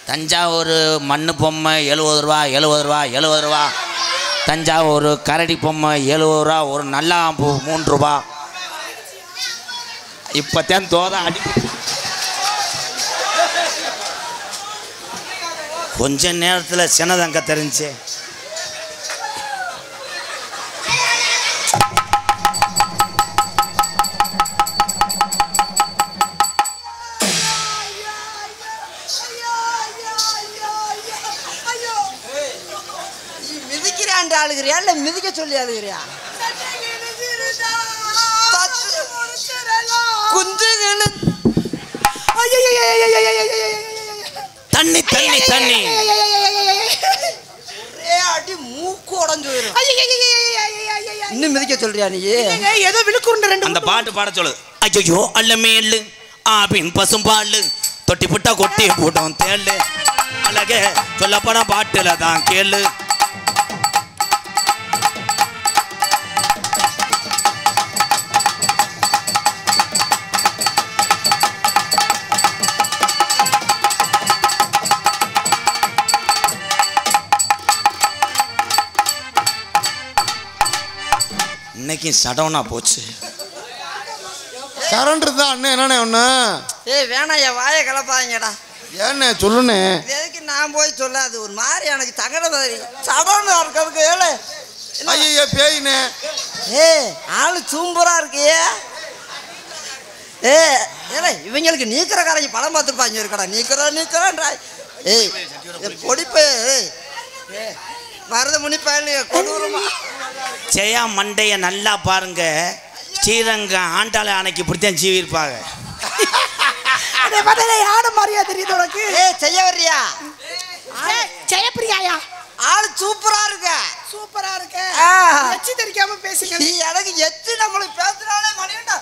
தஞ்சாவூர் மண்ணு பொம்மை 70 ரூபா 70 ரூபா 70 ரூபா. தஞ்சாவூர் கரடி பொம்மை 70 ரூபா. ஒரு நல்லாம்பூ 3 ரூபா. இப்போத்தான் தோதான் அடி. கொஞ்ச நேரத்தில் சின்னதங்க தெரிஞ்சு மிதிக்கிறான் ஆளுகிறியா இல்ல மிதிக்க சொல்லி ஆளுகிறியா? குஞ்சுகளும் தண்ணி தண்ணி தண்ணி அடி மூக்கு உடஞ்சு போயிடும். இன்னும் மிதிக்க சொல்றியா நீ? ஏதோ விழுக்குருண்ட ரெண்டு அந்த பாட்டு பாட சொல்லு. ஐயோ அல்லமேலு ஆபின் பசும்பாலு தொட்டி புட்டா கொட்டி போட்டோம் தேளு அழகே சொல்லப்பட பாட்டுல தான் கேளு. இன்னைக்கு சடவுனா போச்சு. கரண்ட் இருந்தா அண்ணன் என்னண்ணே ஒண்ணு? ஏய் வேணாம், என் வாயை கலப்பாங்கடா. ஏண்ணே சொல்லுண்ணே. எதுக்கு நான் போய் சொல்ல? அது ஒரு மாதிரி எனக்கு தகட மாதிரி சடவுனா இருக்கிறதுக்கு. ஏழை ஐயோ பேயினே. ஆளு சூம்பரா இருக்கியே. ஏலே இவங்களுக்கு நீக்கிறக்காரங்க படம் பார்த்துருப்பாங்க இருக்கடா. நீக்கிறேன்றா. ஏய் பொடிப்பு மருத முனிப்பயல் கொடூரமா. ஜெயா மண்டைய நல்லா பாருங்க. ஸ்ரீரங்கம் ஆண்டாள அன்னைக்கு இப்படித்தான் ஜீவி இருப்பாங்க. யானை மாதிரியா தெரியுது உனக்கு? செய்ய வர்றியா? ஜெயப்பிரியாயா? ஆளு சூப்பரா இருக்க. சூப்பரா இருக்க. எச்சி தெரிக்காம பேசுங்க. நீ எனக்கு எச்சி நம்மளுக்கு பேசுறானே மணியண்டா.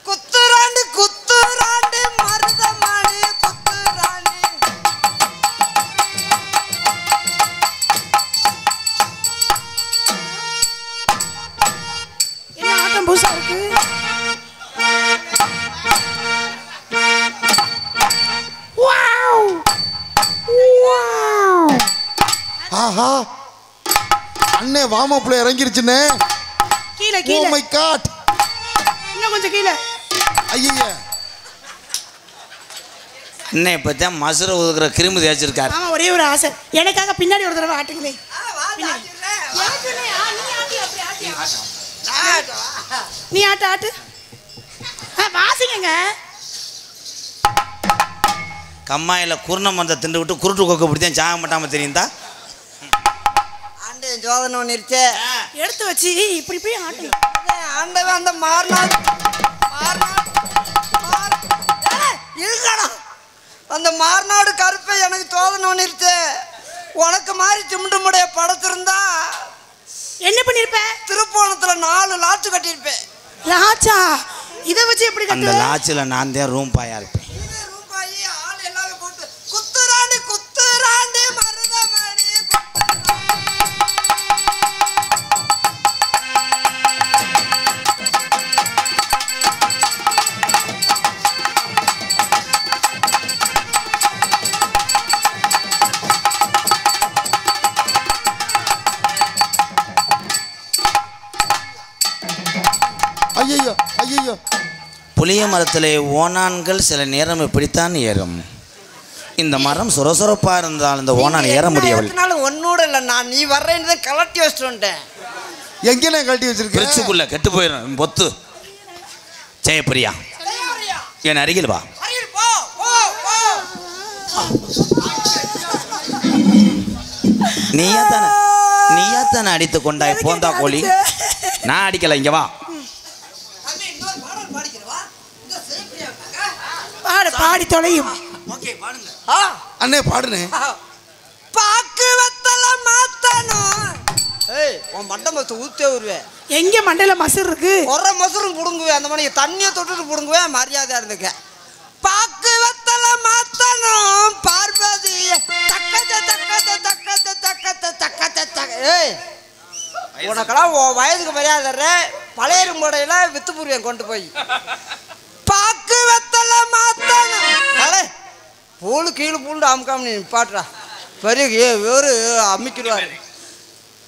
குத்துராண்டு குத்துராண்டு மருதமணி குத்துராண்டு. என்ன ஆட்டம் புதுசா இருக்கு? ஆஹா அண்ணே வாமப்புல இறங்கிருச்சுண்ணே. கீழே ஓ கீழே மை காட். இன்னும் கொஞ்சம் கீழே. ஐயா இன்னும் இப்பதான் மசுரை ஒதுக்குற கிருமி தேய்ச்சிருக்காரு. ஆமா, ஒரே ஒரு ஆசை எனக்காக பின்னாடி ஒரு தடவை ஆட்டுங்களே. நீ ஆட்டு ஆட்டு. வாசிங்க. கம்மாயில குருணை மந்த திண்டு விட்டு குருட்டு கொக்க பிடித்தான் சாக மாட்டாம தெரியுதா? ஆண்டே ஜோதனை பண்ணிருச்சே. எடுத்து வச்சு இப்படி போய் ஆட்டு. ஆண்டவன் அந்த மார்நாடு இருக்கடா. அந்த மார்நாடு கருப்பை எனக்கு சோதனை பண்ணிருச்சு. உனக்கு மாதிரி சிமுண்டுமுடைய படத்திருந்தா என்ன பண்ணிருப்ப? திருப்போணத்துல 4 லாட்சு கட்டியிருப்பேன். லாச்சா? இதை வச்சு எப்படி அந்த கட்டுவ? லாட்சில நான் தான் ரூம் பாயா இருப்பேன். ஆள் எல்லாமே போட்டு குத்துராண்டி குத்துராண்டி மருதமணி. ஐயோ ஐயோ. புளிய மரத்திலே ஓனான்கள் சில நேரம் இப்படித்தான் ஏறும். இந்த மரம் சுரசுரப்பா இருந்தால் இந்த ஓனான் ஏற முடியவில்லை. ஒன்னோட இல்லை, நான் நீ வர்றேன்னு கலட்டி வச்சுட்டு வந்துட்டேன். எங்கேண்ணே கழட்டி வச்சிருக்கேன்? பிரிச்சுக்குள்ள கெட்டு போயிடும் பொத்து. ஜெயப்பிரியா என் அருகில் வா. நீயா தானே அடித்து கொண்டாய் போந்தா கோழி. நான் அடிக்கல, இங்க வா. பாடு பாடி தொலையும். அண்ணே பாடுனே. பாக்கு வெத்தல மாத்தணும். ஏய் உன் மண்டை மசு ஊத்தே வருவேன். எங்க மண்டையில மசூர் இருக்கு? ஒரு மசூரும் புடுங்குவேன். அந்த மாதிரி தண்ணியை தொட்டுட்டு புடுங்குவேன். மரியாதையா இருந்துக்க. பாக்கு வெத்தல மாத்தணும் பார்வதி தக்கத தக்கத தக்கத தக்கத தக்கத தக்க. ஏய் உனக்கெல்லாம் உன் வயதுக்கு மரியாதை. பழைய முடையில வித்து புரிவேன் கொண்டு போய். பாக்கு வெத்தல மாத்தணும். பூலு கீழே பூண்டு அமுக்காம நீ பாட்டுறா. பெரிய வேறு அம்மிக்கிடுவாரு.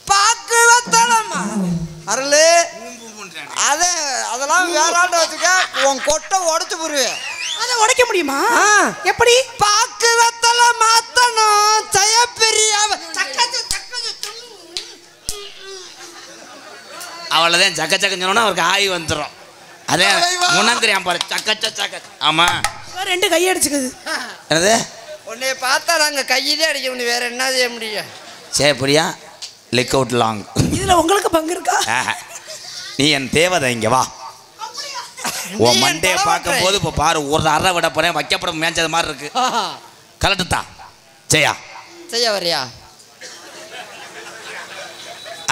பாக்கு வெத்தலமா அருளு. அதெல்லாம் வேற ஆண்டு வச்சுக்க. உன் கொட்டை உடச்சு போடுவேன். அதை உடைக்க முடியுமா? எப்படி? பாக்கு வெத்தல மாத்தணும் ஜெயப்பிரியா. அவ்வளோதான். சக்க சக்கன்னு சொன்னா அவருக்கு ஆய் வந்துடும். அதே முன்னாந்திரியான் பாரு. சக்கச்ச சக்க. ஆமா 2 கை அடிச்சுக்குது. என்னது? உன்னைய பார்த்தா நாங்கள் கையிலே அடிக்க முடியும். வேற என்ன செய்ய முடியும்? Jayapriya leak out long. இதுல உங்களுக்கு பங்கு இருக்கா? நீ என் தேவதை, இங்க வா. உன் மண்டையை பார்க்கும் போது இப்போ பாரு, ஒரு அறை விட போறேன், வைக்கப்பட மேய்ச்சது மாதிரி இருக்கு. கலட்டுத்தா ஜெயா செய்ய வரியா?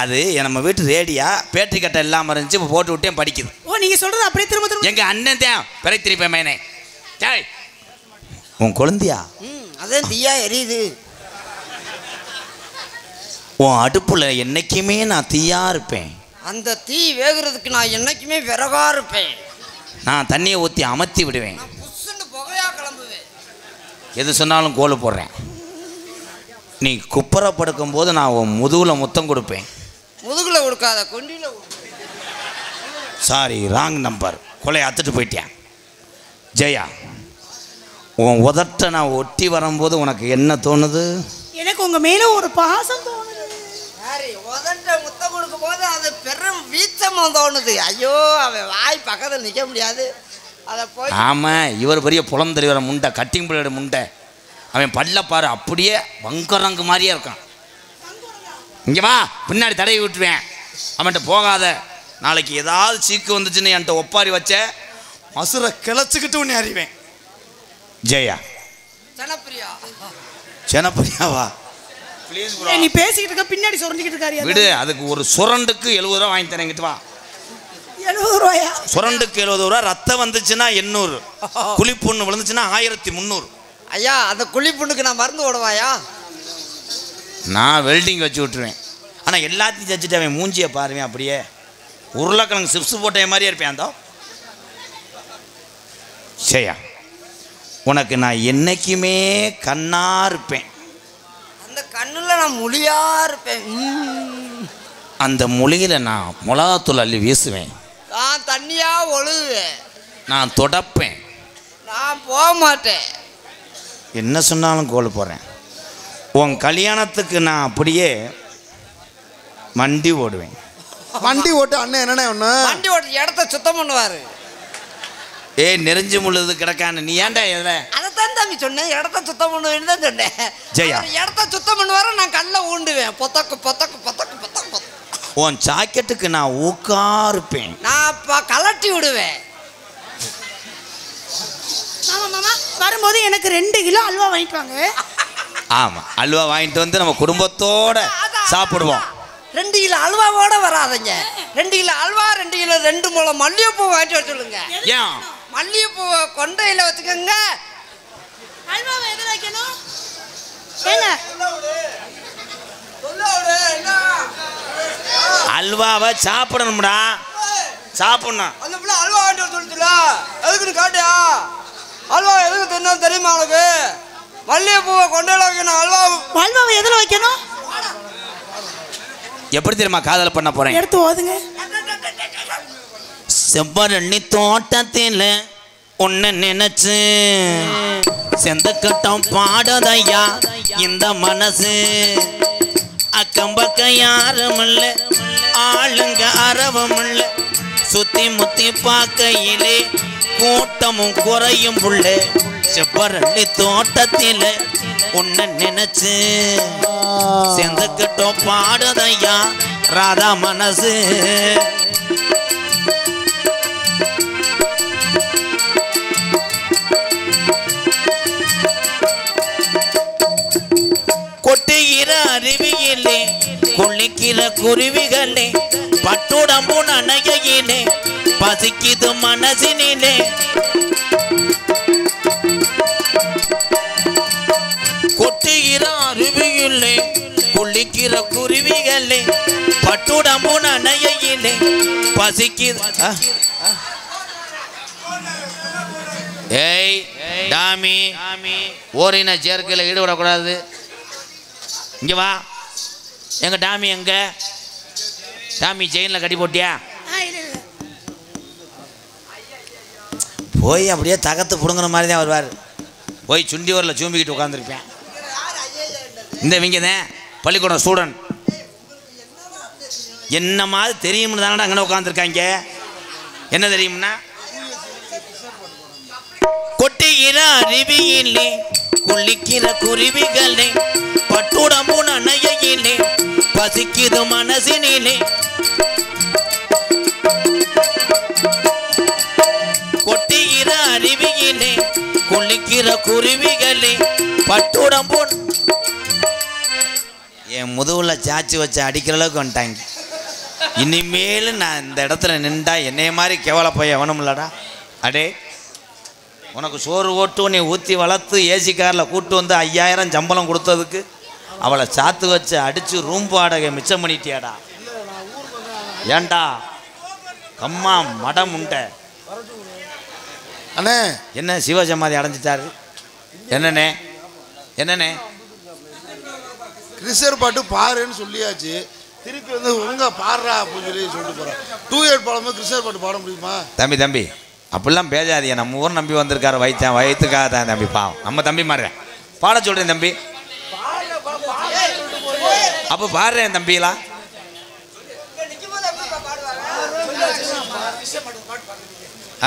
அது நம்ம வீட்டு ரேடியா பேட்டரி கட்டை இல்லாமல் இருந்துச்சு, இப்போ போட்டு விட்டேன் படிக்குது. ஓ நீங்க சொல்றது அப்படியே திரும்ப திரும்ப. எங்க அண்ணன் தான் பிறை திருப்பேன் மேனே. ஜெய் உன் குழந்தையா? அதான் தீயா எரியுது. உன் அடுப்புல என்னைக்குமே நான் தீயா இருப்பேன். அந்த தீ வேகிறதுக்கு நான் என்னைக்குமே விறகா இருப்பேன். நான் தண்ணியை ஊற்றி அமர்த்தி விடுவேன். நான் புஷ்ஷுன்னு புகையா கிளம்புவேன். எது சொன்னாலும் கோலு போடுறேன். நீ குப்புற படுக்கும் போது நான் உன் முதுகுல முத்தம் கொடுப்பேன். முதுகுல கொடுக்காத, கொண்டியில. Sorry, wrong number. கொலையை அத்துட்டு போயிட்டேன். ஜெயா, உன் உதட்ட நான் ஒட்டி வரும்போது உனக்கு என்ன தோணுது? எனக்கு உங்க மேல ஒரு பாசம் தோணுது. சரி, உதட்ட முத்தம் கொடுக்கும் போது அது பெரும் வீச்சமும் தோணுது. ஐயோ, அவன் வாய் பக்கத்தில் நிற்க முடியாது. அதை போய் ஆமாம், இவர் பெரிய புலம் தெரிவர முண்டை, கட்டிங் பிள்ளையோட முண்டை. அவன் பல்ல பாரு, அப்படியே வங்கரங்கு மாதிரியே இருக்கான். இங்கே வா, பின்னாடி தடவி விட்டுருவேன். அவன்கிட்ட போகாத. நாளைக்கு ஏதாவது சீக்கு வந்துச்சுன்னு என்கிட்ட ஒப்பாரி வச்ச மசுரை கிளச்சிக்கிட்டு உன்னை அறிவேன். ஜெயா ஜனப்பிரியா. ஜனப்பிரியாவா? Please bro. நீ பேசிக்கிட்டு இருக்க, பின்னாடி சுரண்டிக்கிட்டு இருக்காரு. விடு, அதுக்கு ஒரு சுரண்டுக்கு 70 ரூபா வாங்கி தரேன். இங்கிட்டு வா. 70 ரூபாயா? சுரண்டுக்கு 70 ரூபா. ரத்தம் வந்துச்சுன்னா 800, குழிப்புண்ணு விழுந்துச்சுன்னா 1300. ஐயா, அந்த குழிப்புண்ணுக்கு நான் மருந்து ஓடுவாயா? நான் வெல்டிங் வச்சு விட்டுருவேன். ஆனால் எல்லாத்தையும் தச்சுட்டு அவன் மூஞ்சியை பாருவேன், அப்படியே உருளைக்கிழங்கு சிப்ஸ் போட்ட மாதிரியே இருப்பேன். அந்த சரியா, உனக்கு நான் என்னைக்குமே கண்ணா இருப்பேன். அந்த கண்ணுல நான் மொழியா இருப்பேன். அந்த மொழியில் நான் மிளகாத்தூள் அள்ளி வீசுவேன். நான் தண்ணியா ஒழுகுவேன். நான் தொடப்பேன். நான் போக மாட்டேன். என்ன சொன்னாலும் கோல் போடுறேன். உன் கல்யாணத்துக்கு நான் அப்படியே வண்டி ஓடுவேன். வண்டி ஓட்டு அண்ணன் என்னண்ணே ஒன்று வண்டி ஓட்டு இடத்த சுத்தம் பண்ணுவாரு. நெறிஞ்சு முழுது கிடக்கான்னு நீ ஏன்டா எதுல? அதைத்தான் தம்பி சொன்னேன், இடத்த சுத்தம் பண்ணுவேன்னு தான் சொன்னேன். ஜெயா, இடத்த சுத்தம் பண்ணுவாரு, நான் கல்ல ஊண்டுவேன். பொத்தக்கு பொத்தக்கு பொத்தக்கு பொத்தக்கு பொத்தக்கு. உன் ஜாக்கெட்டுக்கு நான் ஊக்கா இருப்பேன். நான் கலட்டி விடுவேன். ஆமா மாமா, வரும்போது எனக்கு 2 கிலோ அல்வா வாங்கிட்டு வாங்க. ஆமா, அல்வா வாங்கிட்டு வந்து நம்ம குடும்பத்தோட சாப்பிடுவோம். 2 கிலோ அல்வாவோட வராதங்க. 2 கிலோ அல்வா, 2 கிலோ 2 முழம் மல்லிகைப்பூ வாங்கிட்டு வர சொல்லுங்க. ஏன்? மல்லிகைப்பூவை கொண்டையில வச்சுக்கோங்க. அல்வாவை எதுல வைக்கணும்? ஏங்க அல்வாவை சாப்பிடணும்டா, சாப்பிடணும். அந்த பிள்ளை அல்வா வாங்கிட்டு வர சொல்லுச்சுல, எதுக்குன்னு காட்டியா? அல்வா எதுக்கு தின்னு தெரியுமா உனக்கு? மல்லிகைப்பூவை கொண்டையில வைக்கணும். அல்வாவை எதுல வைக்கணும்? எப்படி தெரியுமா காதல் பண்ண போறேன்? எடுத்து ஓதுங்க. செவ்வரளி தோட்டத்தில் உன்னை நினைச்சு செந்தக்கட்டம் பாடதையா இந்த மனசு. அக்கம் பக்கம் யாரும் இல்ல, ஆளுங்க அறவும் இல்ல, சுத்தி முத்தி பார்க்கையிலே கூட்டமும் குறையும் புள்ள. செவ்வரளி தோட்டத்தில் உன்னை நினைச்சு செந்தக்கட்டம் பாடதையா ராதா மனசு. கொட்டுகிற அருவியிலே குளிக்கிற குருவிகளே பட்டுடம்பு நனையிலே பசிக்குது மனசினிலே. கொட்டுகிற அருவியிலே குளிக்கிற குருவிகளே பட்டுடம்பு நனையிலே பசிக்குது. ஏய் டாமி, ஓரின சேர்க்கையில் ஈடுபடக்கூடாது. இங்கே வா. எங்க டாமி எங்க? டாமி செயினில் கட்டி போட்டியா? போய் அப்படியே தகத்து பிடுங்குற மாதிரி தான் வருவார். போய் சுண்டி வரல சூம்பிக்கிட்டு உட்காந்துருப்பேன். இந்த இவங்க தான் பள்ளிக்கூடம் ஸ்டூடெண்ட். என்ன மாதிரி தெரியும்னு தானடா அங்கே உட்காந்துருக்காங்க. என்ன தெரியும்னா, கொட்டுகிற அருவியிலே குளிக்கிற குருவிகளே பட்டுடம்பு நனையிலே பசிக்குது மனசினிலே. குருவிகளே பட்டுடம் போன் என் முதுகுல சாச்சி வச்சு அடிக்கிற அளவுக்கு வந்துட்டாங்க. இனிமேல் நான் இந்த இடத்துல நின்றா என்னைய மாதிரி கேவல போய் எவனும் இல்லடா. அடே உனக்கு சோறு ஓட்டு நீ ஊற்றி வளர்த்து ஏசி காரில் கூட்டு வந்து 5000 சம்பளம் கொடுத்ததுக்கு அவளை சாத்து வச்சு அடித்து ரூம் வாடகை மிச்சம் பண்ணிட்டியாடா. ஏண்டா கம்மா மடம் உண்டை அண்ணே என்ன சிவசமாதி அடைஞ்சிட்டாரு என்னண்ணே என்னண்ணே கிறிஸ்டர் பாட்டு பாருன்னு சொல்லியாச்சு. திருப்பி வந்து ஒழுங்கா பாடுறா அப்படின்னு சொல்லிட்டு போகிறேன். 2/8 பாடும்போது கிறிஸ்டர் பாட்டு பாட முடியுமா? தம்பி அப்படிலாம் பேஜாதியா. நம்ம ஊர் நம்பி வந்திருக்காரு வயிற்றுக்காக தான் தம்பி. பாவம் நம்ம தம்பி மாறுறேன் பாட சொல்கிறேன் தம்பி. அப்போ பாடுறேன் தம்பிலா.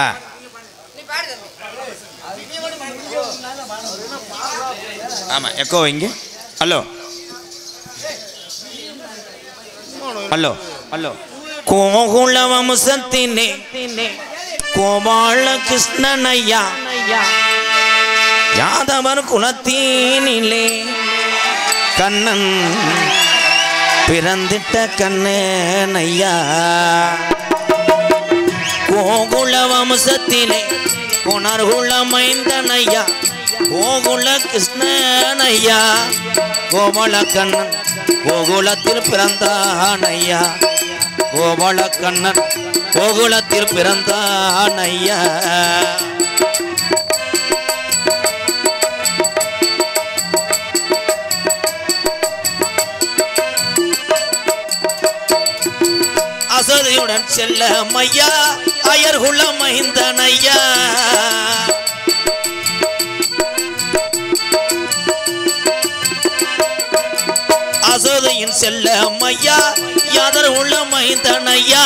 ஆ ஆமாம் எக்கோ இங்கே. ஹலோ கோகுல வம்சத்தினே கோபால கிருஷ்ணனையா யாதவர் குலத்தீனிலே கண்ணன் பிறந்திட்ட கண்ணனையா. கோகுல வம்சத்திலே புனர்குல மைந்தனையா கோகுல கிருஷ்ணனையா கோபால கண்ணன் கோகுலத்தில் பிறந்தானையா கோபால கண்ணன் கோகுலத்தில் பிறந்தானையா. அசதியுடன் செல்ல மையா அயர்குல மைந்தனையா அசோதையின் செல்ல மையா யாதர் உள்ள மைந்தனையா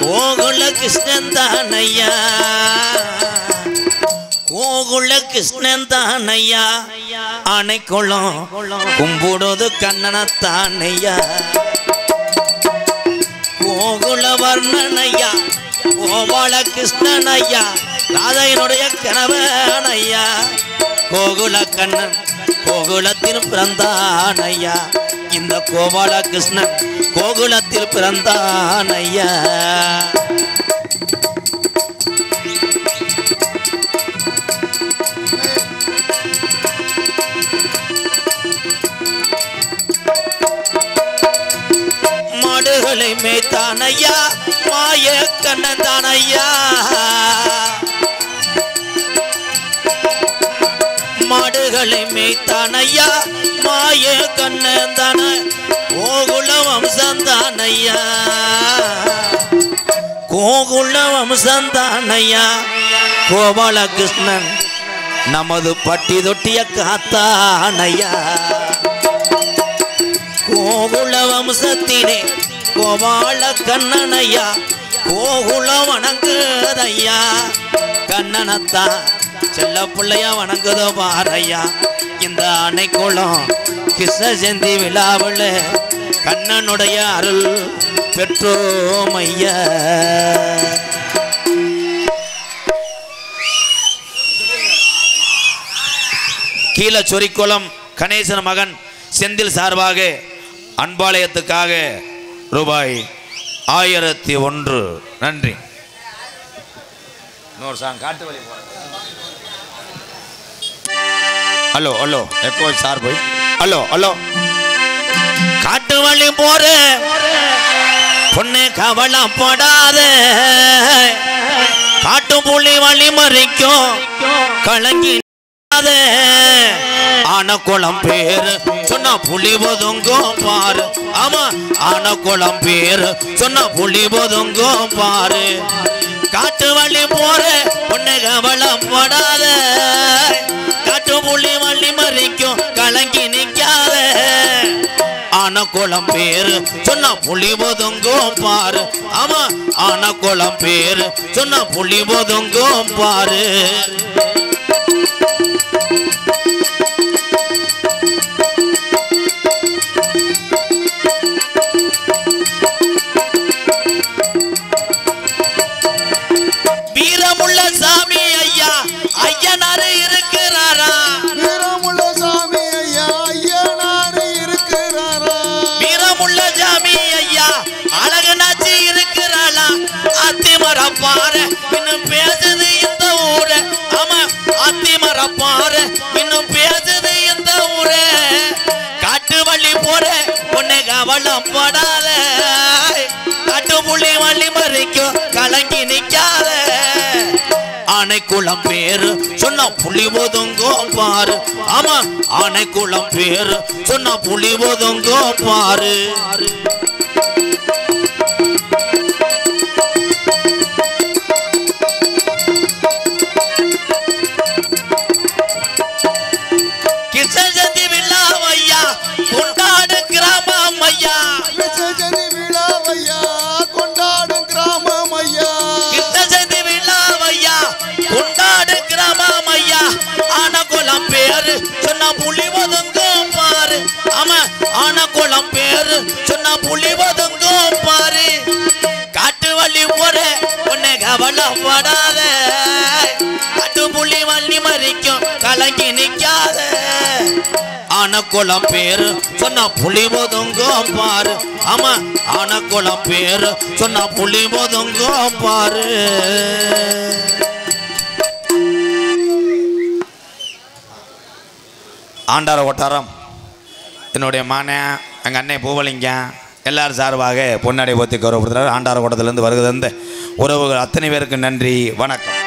கோகுல கிருஷ்ணன் தானையா கோகுல கிருஷ்ணன் தானையா அணைக்குளம் கும்பிடுவது கண்ணனத்தானையா கோகுல வர்ணனையா கோபால கிருஷ்ணனையா ராதையினுடைய கணவனையா கோகுல கண்ணன் கோகுலத்தில் பிறந்தானையா இந்த கோபால கிருஷ்ணன் கோகுலத்தில் பிறந்தானையா. மாடுகளை மேய்த்தானையா மாய கண்ணன் தானையா மாடுகளை மேய்த்தானையா மாய கண்ணன் தான கோகுல வம்சந்தானையா கோகுல வம்சந்தானையா கோபால கிருஷ்ணன் நமது பட்டி தொட்டிய காத்தானையா கோகுல வம்சத்திலே கோபால கண்ணனையா கோகுல வணங்குதையா கண்ணனத்தான் செல்ல பிள்ளையா வணங்குதோ பாறையா இந்த அணைக்குளம் கிருஷ்ண ஜெயந்தி விழாவில் கண்ணனுடைய அருள் பெற்றோமையா. கீழே சொரிக்குளம் கணேசன் மகன் செந்தில் சார்பாக அன்பாலயத்துக்காக ரூபாய் 1001 நன்றி. இன்னொரு சாங் காட்டு வழி போற. ஹலோ ஹலோ எப்போ சார் போய் ஹலோ ஹலோ காட்டு வழி போற பொண்ணு கவலைப்படாத காட்டு புள்ளி வழி மறிக்கும் கலங்கி ஆனக்குளம் பேரு சொன்ன புலி ஒதுங்கும் பாரு. ஆமா ஆனக்குளம் பேரு சொன்ன புலி ஒதுங்கும் பாரு. காட்டு வழி போற பொண்ணு கவலைப்படாத காட்டு புள்ளி வள்ளி மறிக்கும் கலங்கி நிக்காத ஆனக்குளம் பேரு சொன்ன புலி ஒதுங்கும் பாரு. ஆமா ஆனக்குளம் பேரு சொன்ன புலி ஒதுங்கும் பாரு. வீரமுள்ள சாமி ஐயா ஐயனாரு இருக்கிறாரா போற உன்னை கவலைப்படாத கட்டுப்புள்ளி வள்ளி மறைக்கும் கலங்கி நிக்காத ஆனைக்குளம் பேரு சொன்ன புலி ஒதுங்கோ பாரு ஆமா ஆனைக்குளம் பேரு சொன்ன புலி ஒதுங்கோ பாரு கிருஷ்ணஜதி விழாவையா கொண்டாடு கிராமம் ஐயா கிருஷ்ணஜதி விழாவையா கொண்டாடும் கிராமம் ஐயா கிருஷ்ணஜதி விழாவையா கொண்டாடு கிராமம் ஐயா ஆனகுளம் பேரு சொன்ன புலி ஒதுங்கோ பாரு ஆமா ஆனகுளம் பேரு சொன்ன புலி ஒதுங்கோ பாரு காட்டு வள்ளி போற உன்னை கவலைப்படாத காட்டு புள்ளி வள்ளி மறிக்கும் கலங்கி நிக்காத ஆனக்குளம் பேரு சொன்ன புலி ஒதுங்கோ பாரு ஆமா ஆனக்குளம் பேரு சொன்ன புலி ஒதுங்கோ பாரு ஆண்டார ஒட்டாரம் என்னுடைய மானன் எங்கள் அண்ணன் பூவலிங்கம் எல்லாரும் சார்பாக பொன்னாடை போத்தி கௌரவப்படுத்துகிறார் ஆண்டார கோட்டத்திலிருந்து வருகிறது உறவுகள் அத்தனை பேருக்கு நன்றி வணக்கம்